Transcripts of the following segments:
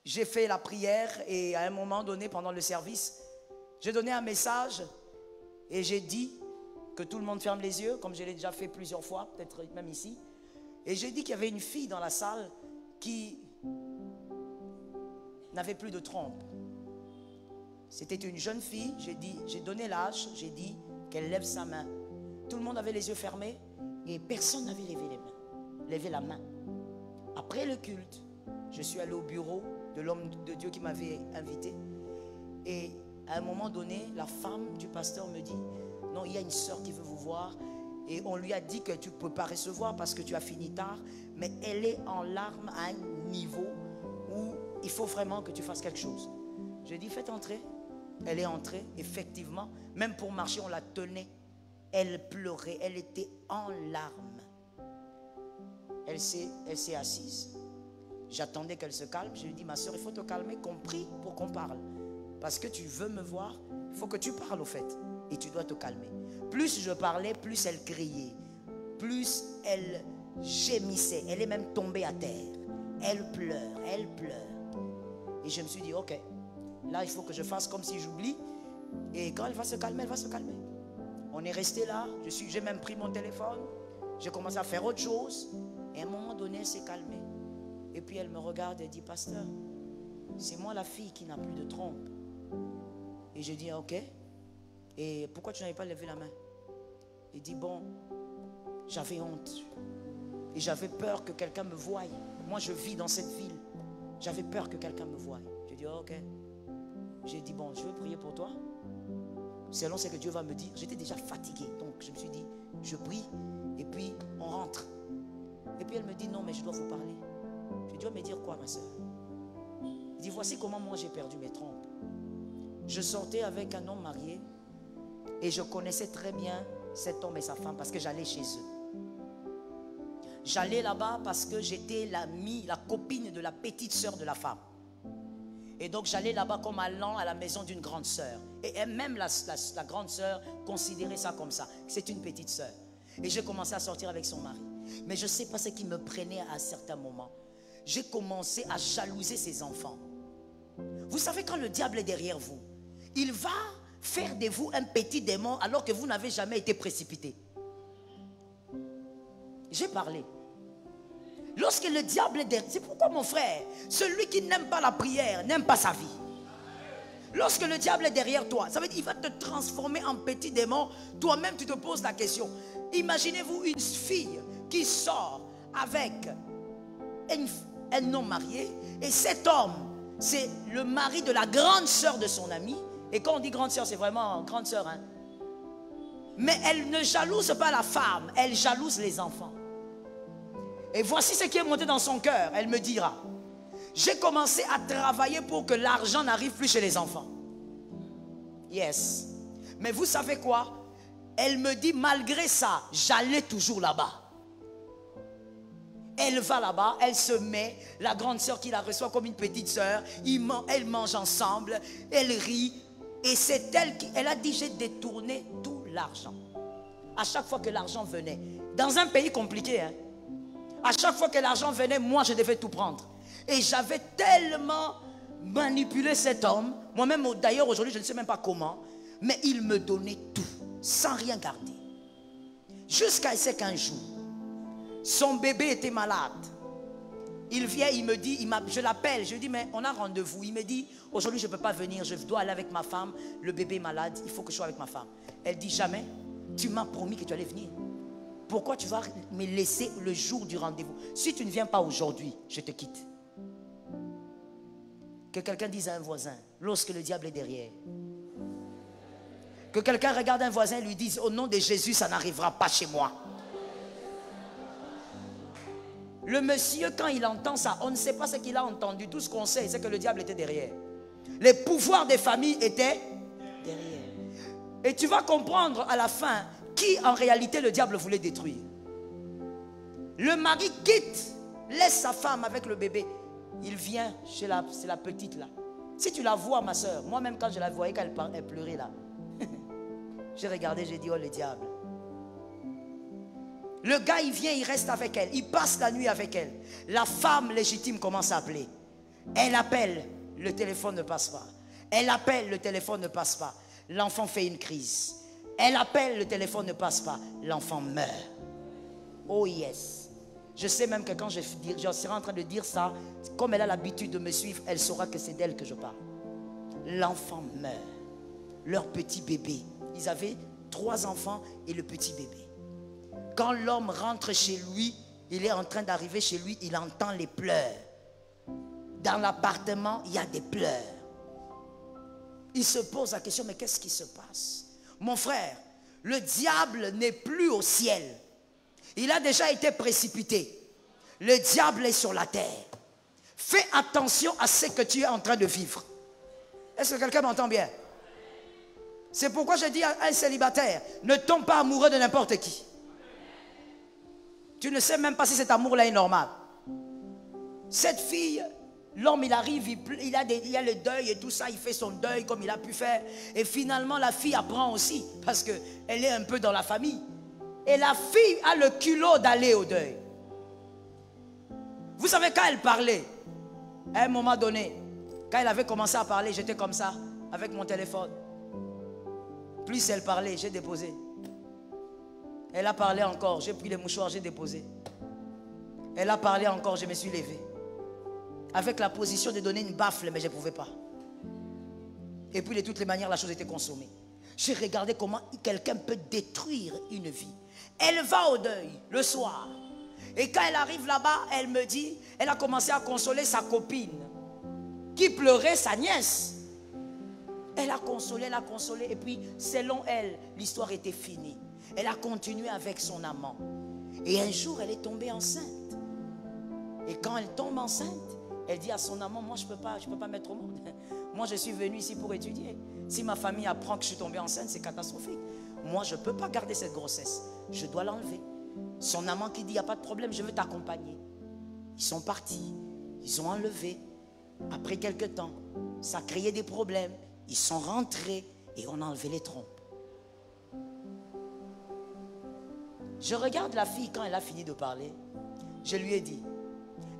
j'ai fait la prière et à un moment donné, pendant le service, j'ai donné un message et j'ai dit que tout le monde ferme les yeux, comme je l'ai déjà fait plusieurs fois, peut-être même ici. Et j'ai dit qu'il y avait une fille dans la salle qui n'avait plus de trompe. C'était une jeune fille, j'ai donné l'âge, j'ai dit qu'elle lève sa main. Tout le monde avait les yeux fermés et personne n'avait levé la main. Après le culte, je suis allé au bureau de l'homme de Dieu qui m'avait invité. Et à un moment donné, la femme du pasteur me dit, non, il y a une soeur qui veut vous voir. Et on lui a dit que tu ne peux pas recevoir parce que tu as fini tard. Mais elle est en larmes à un niveau où il faut vraiment que tu fasses quelque chose. J'ai dit, faites entrer. Elle est entrée, effectivement. Même pour marcher, on la tenait. Elle pleurait, elle était en larmes. Elle s'est assise. J'attendais qu'elle se calme. Je lui ai dit, ma soeur, il faut te calmer, compris pour qu'on parle. Parce que tu veux me voir, il faut que tu parles au fait. Et tu dois te calmer. Plus je parlais, plus elle criait. Plus elle gémissait. Elle est même tombée à terre. Elle pleure, elle pleure. Et je me suis dit, ok, là il faut que je fasse comme si j'oublie. Et quand elle va se calmer, elle va se calmer. On est resté là. J'ai même pris mon téléphone. J'ai commencé à faire autre chose. Et à un moment donné, elle s'est calmée. Et puis elle me regarde et dit, pasteur, c'est moi la fille qui n'a plus de trompe. Et je dis, ok. Et pourquoi tu n'avais pas levé la main? Il dit, bon, j'avais honte. Et j'avais peur que quelqu'un me voie. Moi, je vis dans cette ville. J'avais peur que quelqu'un me voie. Je dis, ok. J'ai dit, bon, je veux prier pour toi. Selon ce que Dieu va me dire. J'étais déjà fatigué. Donc, je me suis dit, je prie. Et puis, on rentre. Et puis, elle me dit, non, mais je dois vous parler. Je dis, tu vas me dire quoi, ma soeur? Il dit, voici comment moi, j'ai perdu mes trompes. Je sortais avec un homme marié. Et je connaissais très bien cet homme et sa femme parce que j'allais chez eux. J'allais là-bas parce que j'étais l'amie, la copine de la petite sœur de la femme. Et donc j'allais là-bas comme allant à la maison d'une grande sœur. Et même la grande sœur considérait ça comme ça. C'est une petite sœur. Et j'ai commencé à sortir avec son mari. Mais je ne sais pas ce qui me prenait à un certain moment. J'ai commencé à jalouser ses enfants. Vous savez, quand le diable est derrière vous, il va faire de vous un petit démon alors que vous n'avez jamais été précipité. J'ai parlé. Lorsque le diable est derrière, c'est pourquoi mon frère, celui qui n'aime pas la prière n'aime pas sa vie. Lorsque le diable est derrière toi, ça veut dire qu'il va te transformer en petit démon. Toi-même tu te poses la question. Imaginez-vous une fille qui sort avec un homme marié et cet homme, c'est le mari de la grande sœur de son ami. Et quand on dit grande sœur, c'est vraiment grande sœur, hein? Mais elle ne jalouse pas la femme, elle jalouse les enfants. Et voici ce qui est monté dans son cœur. Elle me dira, j'ai commencé à travailler pour que l'argent n'arrive plus chez les enfants. Yes. Mais vous savez quoi? Elle me dit, malgré ça, j'allais toujours là-bas. Elle va là-bas, elle se met, la grande sœur qui la reçoit comme une petite sœur, elle mange ensemble, elle rit. Et c'est elle qui, elle a dit, j'ai détourné tout l'argent. À chaque fois que l'argent venait, dans un pays compliqué, hein, à chaque fois que l'argent venait, moi je devais tout prendre. Et j'avais tellement manipulé cet homme, moi-même d'ailleurs aujourd'hui je ne sais même pas comment, mais il me donnait tout, sans rien garder. Jusqu'à ce qu'un jour, son bébé était malade. Il vient, il me dit, je l'appelle, je lui dis, mais on a rendez-vous. Il me dit, aujourd'hui je ne peux pas venir, je dois aller avec ma femme, le bébé est malade, il faut que je sois avec ma femme. Elle dit, jamais, tu m'as promis que tu allais venir. Pourquoi tu vas me laisser le jour du rendez-vous? Si tu ne viens pas aujourd'hui, je te quitte. Que quelqu'un dise à un voisin, lorsque le diable est derrière. Que quelqu'un regarde un voisin et lui dise, au nom de Jésus, ça n'arrivera pas chez moi. Le monsieur, quand il entend ça, on ne sait pas ce qu'il a entendu. Tout ce qu'on sait, c'est que le diable était derrière. Les pouvoirs des familles étaient derrière. Et tu vas comprendre à la fin qui en réalité le diable voulait détruire. Le mari quitte, laisse sa femme avec le bébé. Il vient chez c'est la petite là. Si tu la vois, ma soeur, moi-même quand je la voyais qu'elle pleurait là, j'ai regardé, j'ai dit, oh le diable. Le gars, il vient, il reste avec elle. Il passe la nuit avec elle. La femme légitime commence à appeler. Elle appelle, le téléphone ne passe pas. Elle appelle, le téléphone ne passe pas. L'enfant fait une crise. Elle appelle, le téléphone ne passe pas. L'enfant meurt. Oh yes. Je sais même que quand je serai en train de dire ça, comme elle a l'habitude de me suivre, elle saura que c'est d'elle que je parle. L'enfant meurt. Leur petit bébé. Ils avaient 3 enfants et le petit bébé. Quand l'homme rentre chez lui, il est en train d'arriver chez lui, il entend les pleurs. Dans l'appartement, il y a des pleurs. Il se pose la question, mais qu'est-ce qui se passe? Mon frère, le diable n'est plus au ciel. Il a déjà été précipité. Le diable est sur la terre. Fais attention à ce que tu es en train de vivre. Est-ce que quelqu'un m'entend bien? C'est pourquoi je dis à un célibataire, ne tombe pas amoureux de n'importe qui. Tu ne sais même pas si cet amour-là est normal. Cette fille, l'homme il arrive, il a le deuil et tout ça, il fait son deuil comme il a pu faire. Et finalement la fille apprend aussi, parce qu'elle est un peu dans la famille. Et la fille a le culot d'aller au deuil. Vous savez, quand elle parlait, à un moment donné, quand elle avait commencé à parler, j'étais comme ça, avec mon téléphone. Plus elle parlait, j'ai déposé. Elle a parlé encore, j'ai pris les mouchoirs, j'ai déposé. Elle a parlé encore, je me suis levé. Avec la position de donner une baffle, mais je ne pouvais pas. Et puis de toutes les manières, la chose était consommée. J'ai regardé comment quelqu'un peut détruire une vie. Elle va au deuil le soir. Et quand elle arrive là-bas, elle me dit, elle a commencé à consoler sa copine qui pleurait, sa nièce. Elle a consolé, et puis selon elle, l'histoire était finie. Elle a continué avec son amant. Et un jour, elle est tombée enceinte. Et quand elle tombe enceinte, elle dit à son amant, moi je peux pas mettre au monde. Moi je suis venue ici pour étudier. Si ma famille apprend que je suis tombée enceinte, c'est catastrophique. Moi je ne peux pas garder cette grossesse. Je dois l'enlever. Son amant qui dit, il n'y a pas de problème, je veux t'accompagner. Ils sont partis. Ils ont enlevé. Après quelques temps, ça a créé des problèmes. Ils sont rentrés et on a enlevé les trompes. Je regarde la fille quand elle a fini de parler. Je lui ai dit,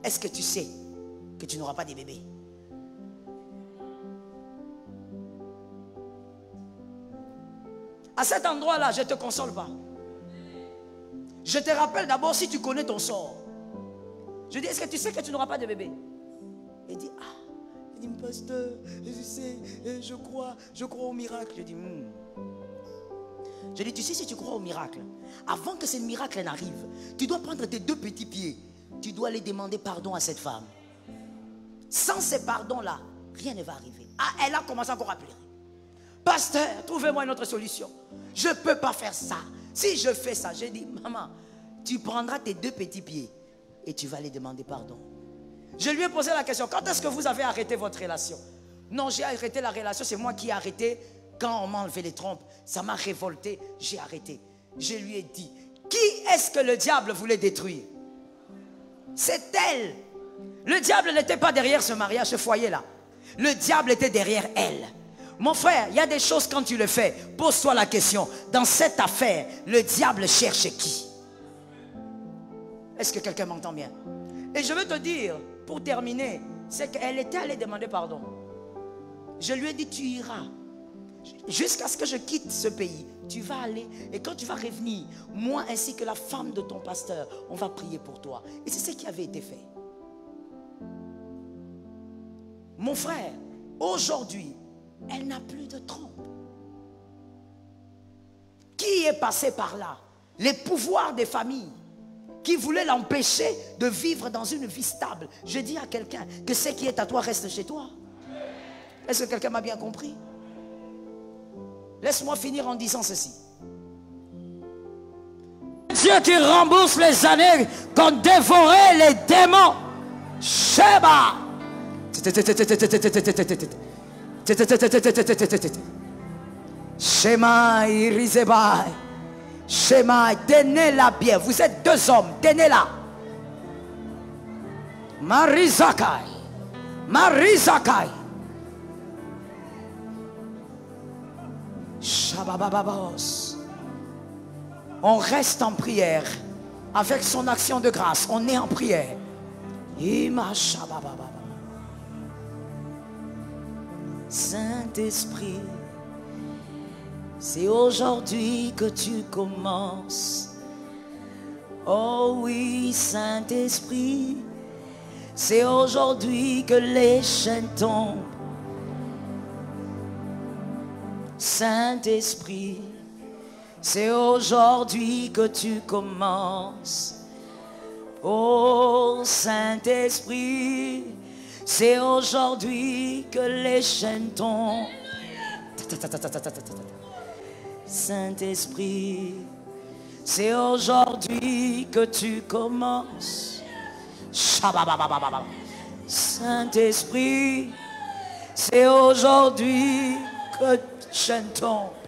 est-ce que tu sais que tu n'auras pas de bébé? À cet endroit-là, je ne te console pas. Je te rappelle d'abord si tu connais ton sort. Je dis, est-ce que tu sais que tu n'auras pas de bébé? Il dit, il dit, pasteur, je sais, je crois au miracle. Je dis, Je dis, tu sais, si tu crois au miracle, avant que ce miracle n'arrive, tu dois prendre tes 2 petits pieds. Tu dois aller demander pardon à cette femme. Sans ce pardon-là, rien ne va arriver. Elle a commencé encore à pleurer. Pasteur, trouvez-moi une autre solution. Je ne peux pas faire ça. Si je fais ça, j'ai dit, maman, tu prendras tes 2 petits pieds et tu vas aller demander pardon. Je lui ai posé la question, quand est-ce que vous avez arrêté votre relation? Non, j'ai arrêté la relation, c'est moi qui ai arrêté quand on m'a enlevé les trompes. Ça m'a révolté, j'ai arrêté. Je lui ai dit, qui est-ce que le diable voulait détruire? C'est elle. Le diable n'était pas derrière ce mariage, ce foyer-là. Le diable était derrière elle. Mon frère, il y a des choses quand tu le fais, pose-toi la question, dans cette affaire, le diable cherche qui? Est-ce que quelqu'un m'entend bien? Et je veux te dire, pour terminer, c'est qu'elle était allée demander pardon. Je lui ai dit, tu iras. Jusqu'à ce que je quitte ce pays, tu vas aller. Et quand tu vas revenir, moi ainsi que la femme de ton pasteur, on va prier pour toi. Et c'est ce qui avait été fait. Mon frère, aujourd'hui, elle n'a plus de trompe. Qui est passé par là? Les pouvoirs des familles qui voulaient l'empêcher de vivre dans une vie stable. Je dis à quelqu'un que ce qui est à toi reste chez toi. Est-ce que quelqu'un m'a bien compris? Laisse-moi finir en disant ceci. Dieu qui rembourse les années qu'ont dévoré les démons. Sheba. Shema Irizebai. Shema, tenez-la bien. Vous êtes 2 hommes, tenez-la. Marizakai. Marizakai. Shababababos. On reste en prière avec son action de grâce. On est en prière. Ima Shababababa. Saint-Esprit, c'est aujourd'hui que tu commences. Oh oui, Saint-Esprit, c'est aujourd'hui que les chaînes tombent. Saint-Esprit, c'est aujourd'hui que tu commences. Oh Saint-Esprit, c'est aujourd'hui que les chaînes tombent. Saint-Esprit, c'est aujourd'hui que tu commences. Saint-Esprit, c'est aujourd'hui que les chaînes tombent.